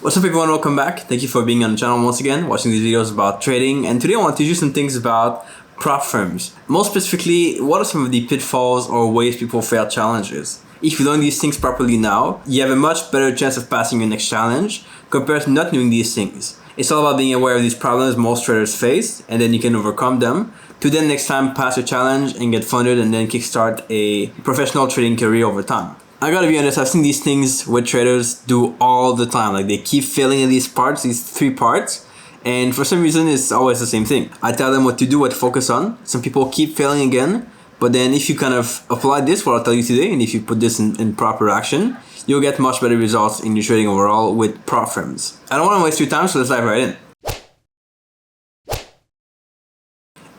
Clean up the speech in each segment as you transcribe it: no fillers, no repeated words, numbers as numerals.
What's up everyone, welcome back. Thank you for being on the channel once again, watching these videos about trading. And today I want to teach you some things about prop firms. More specifically, what are some of the pitfalls or ways people fail challenges? If you learn these things properly now, you have a much better chance of passing your next challenge compared to not knowing these things. It's all about being aware of these problems most traders face, and then you can overcome them to then next time pass a challenge and get funded and then kickstart a professional trading career over time. I gotta be honest, I've seen these things with traders do all the time. Like they keep failing in these parts, these three parts, and for some reason it's always the same thing. I tell them what to do, what to focus on. Some people keep failing again, but then if you kind of apply this, what I'll tell you today, and if you put this in proper action, you'll get much better results in your trading overall with prop firms. I don't want to waste your time, so let's dive right in.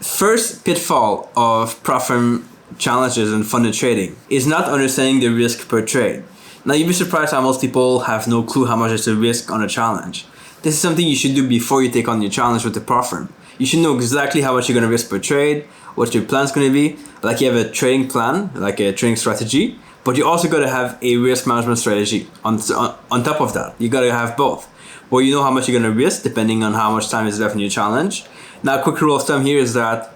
First pitfall of prop firm challenges in funded trading is not understanding the risk per trade. Now you'd be surprised how most people have no clue how much is the risk on a challenge. This is something you should do before you take on your challenge with the prop firm. You should know exactly how much you're going to risk per trade, what your plan's going to be. Like you have a trading plan, like a trading strategy, but you also got to have a risk management strategy on top of that. You got to have both, where you know how much you're going to risk depending on how much time is left in your challenge. Now a quick rule of thumb here is that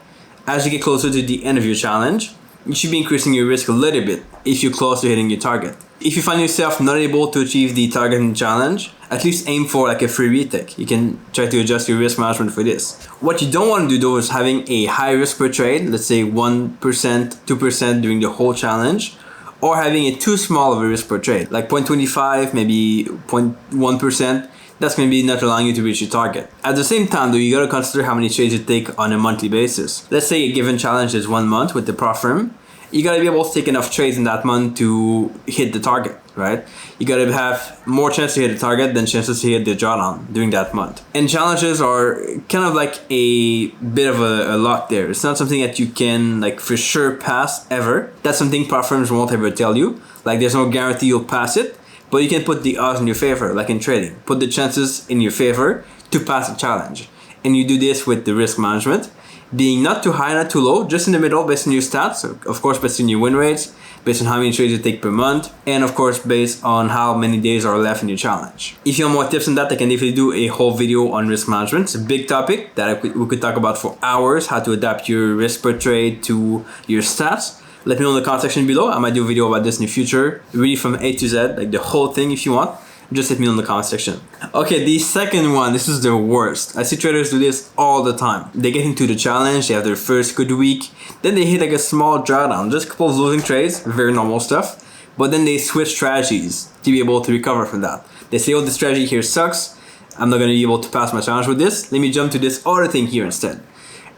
as you get closer to the end of your challenge, you should be increasing your risk a little bit if you're close to hitting your target. If you find yourself not able to achieve the target in the challenge, at least aim for like a free retake. You can try to adjust your risk management for this. What you don't want to do though is having a high risk per trade, let's say 1%, 2% during the whole challenge, or having a too small of a risk per trade, like 0.25, maybe 0.1%. That's going to be not allowing you to reach your target. At the same time though, you got to consider how many trades you take on a monthly basis. Let's say a given challenge is 1 month with the prop firm. You got to be able to take enough trades in that month to hit the target, right? You got to have more chance to hit the target than chances to hit the drawdown during that month. And challenges are kind of like a bit of a luck there. It's not something that you can like for sure pass ever. That's something prop firms won't ever tell you. Like there's no guarantee you'll pass it. But you can put the odds in your favor, like in trading. Put the chances in your favor to pass a challenge. And you do this with the risk management, being not too high, not too low, just in the middle based on your stats. Of course, based on your win rates, based on how many trades you take per month, and of course, based on how many days are left in your challenge. If you want more tips on that, I can definitely do a whole video on risk management. It's a big topic that we could talk about for hours, how to adapt your risk per trade to your stats. Let me know in the comment section below. I might do a video about this in the future, really from A to Z, like the whole thing if you want. Just let me know in the comment section. Okay, the second one, this is the worst. I see traders do this all the time. They get into the challenge, they have their first good week, then they hit like a small drawdown, just a couple of losing trades, very normal stuff, but then they switch strategies to be able to recover from that. They say, oh, the strategy here sucks, I'm not going to be able to pass my challenge with this, let me jump to this other thing here instead.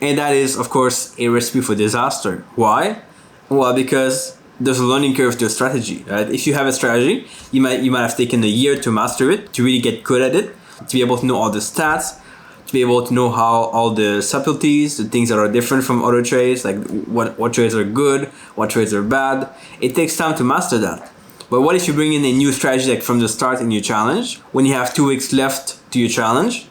And that is, of course, a recipe for disaster. Why? Well, because there's a learning curve to a strategy, right? If you have a strategy, you might have taken a year to master it, to really get good at it, to be able to know all the stats, to be able to know how all the subtleties, the things that are different from other trades, like what trades are good, what trades are bad. It takes time to master that. But what if you bring in a new strategy like from the start in your challenge, when you have 2 weeks left to your challenge,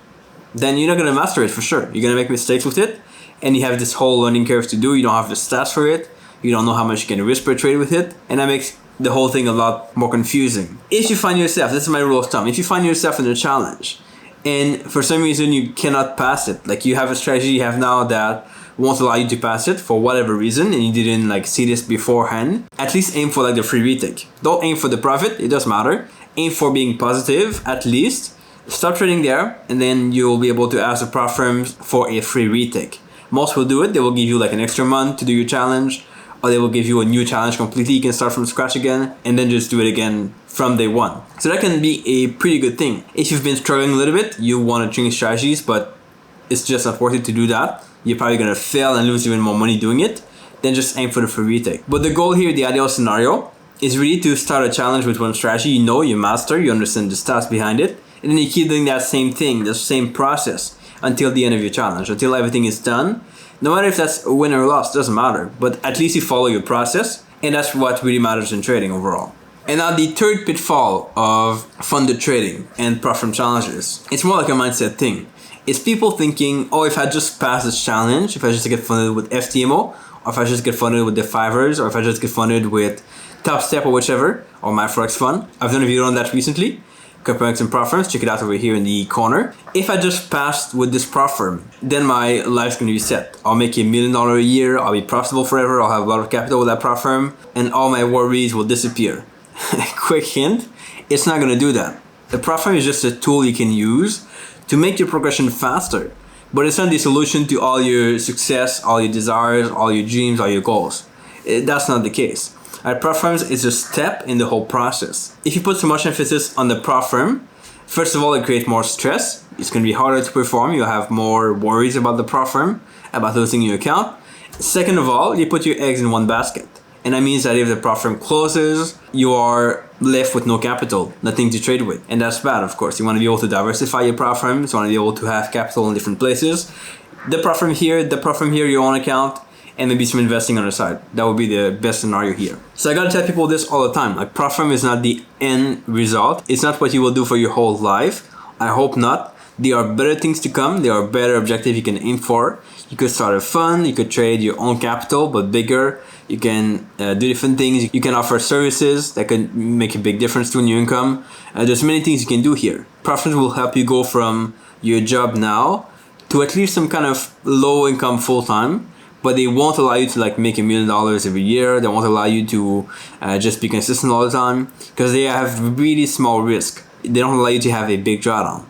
then you're not going to master it for sure. You're going to make mistakes with it, and you have this whole learning curve to do. You don't have the stats for it. You don't know how much you can risk per trade with it, and that makes the whole thing a lot more confusing. If you find yourself, this is my rule of thumb, if you find yourself in a challenge and for some reason you cannot pass it, like you have a strategy you have now that won't allow you to pass it for whatever reason, and you didn't like see this beforehand, at least aim for like the free retake. Don't aim for the profit, it does matter. Aim for being positive at least. Stop trading there, and then you'll be able to ask the prop firms for a free retake. Most will do it, they will give you like an extra month to do your challenge, or they will give you a new challenge completely. You can start from scratch again and then just do it again from day one. So that can be a pretty good thing. If you've been struggling a little bit, you want to change strategies, but it's just not worth it to do that. You're probably going to fail and lose even more money doing it. Then just aim for the free retake. But the goal here, the ideal scenario, is really to start a challenge with one strategy you know, you master, you understand the stats behind it, and then you keep doing that same thing, the same process until the end of your challenge, until everything is done. No matter if that's a win or loss, doesn't matter. But at least you follow your process, and that's what really matters in trading overall. And now the third pitfall of funded trading and prop firm challenges, it's more like a mindset thing. It's people thinking, oh, if I just pass this challenge, if I just get funded with ftmo, or if I just get funded with the Fivers, or if I just get funded with Top Step or whichever, or my Forex fund. I've done a video on that recently. comparing some prop firms. Check it out over here in the corner. If I just passed with this prop firm, then my life's gonna be set. I'll make $1 million a year, I'll be profitable forever, I'll have a lot of capital with that prop firm, and all my worries will disappear. Quick hint, it's not gonna do that. The prop firm is just a tool you can use to make your progression faster, but it's not the solution to all your success, all your desires, all your dreams, all your goals. That's not the case. Prop firms is a step in the whole process. If you put so much emphasis on the prop firm, first of all, it creates more stress. It's going to be harder to perform. You'll have more worries about the prop firm, about losing your account. Second of all, you put your eggs in one basket. And that means that if the prop firm closes, you are left with no capital, nothing to trade with. And that's bad, of course. You want to be able to diversify your prop firms. You want to be able to have capital in different places. The prop firm here, your own account, and maybe some investing on the side. That would be the best scenario here. So I gotta tell people this all the time. Like, prop firm is not the end result. It's not what you will do for your whole life. I hope not. There are better things to come. There are better objectives you can aim for. You could start a fund. You could trade your own capital, but bigger. You can do different things. You can offer services that can make a big difference to your income. There's many things you can do here. Prop firms will help you go from your job now to at least some kind of low income full-time, but they won't allow you to like make $1 million every year. They won't allow you to just be consistent all the time, because they have really small risk. They don't allow you to have a big drawdown.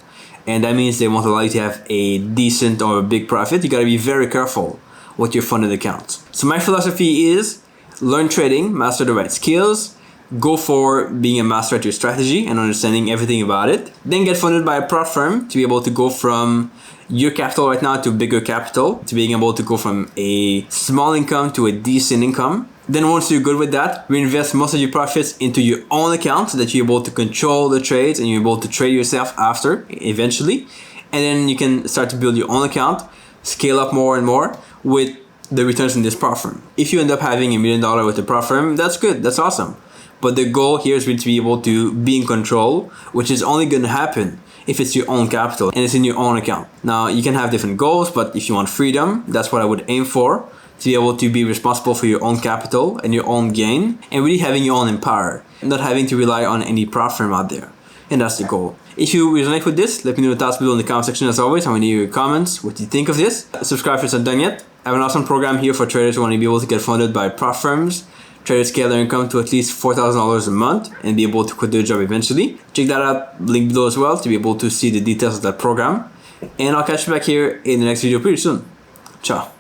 And that means they won't allow you to have a decent or a big profit. You gotta be very careful with your funded accounts. So my philosophy is learn trading, master the right skills, go for being a master at your strategy and understanding everything about it. Then get funded by a prop firm to be able to go from your capital right now to bigger capital, to being able to go from a small income to a decent income. Then once you're good with that, reinvest most of your profits into your own account so that you're able to control the trades and you're able to trade yourself after, eventually. And then you can start to build your own account, scale up more and more with the returns in this prop firm. If you end up having $1 million with the prop firm, that's good, that's awesome. But the goal here is really to be able to be in control, which is only going to happen if it's your own capital and it's in your own account. Now, you can have different goals, but if you want freedom, that's what I would aim for, to be able to be responsible for your own capital and your own gain, and really having your own empire, not having to rely on any prop firm out there. And that's the goal. If you resonate with this, let me know your thoughts below in the comment section. As always, I want to hear your comments, what you think of this. Subscribe if it's not done yet. I have an awesome program here for traders who want to be able to get funded by prop firms, try to scale their income to at least $4,000 a month and be able to quit their job eventually. Check that out, link below as well, to be able to see the details of that program. And I'll catch you back here in the next video pretty soon. Ciao.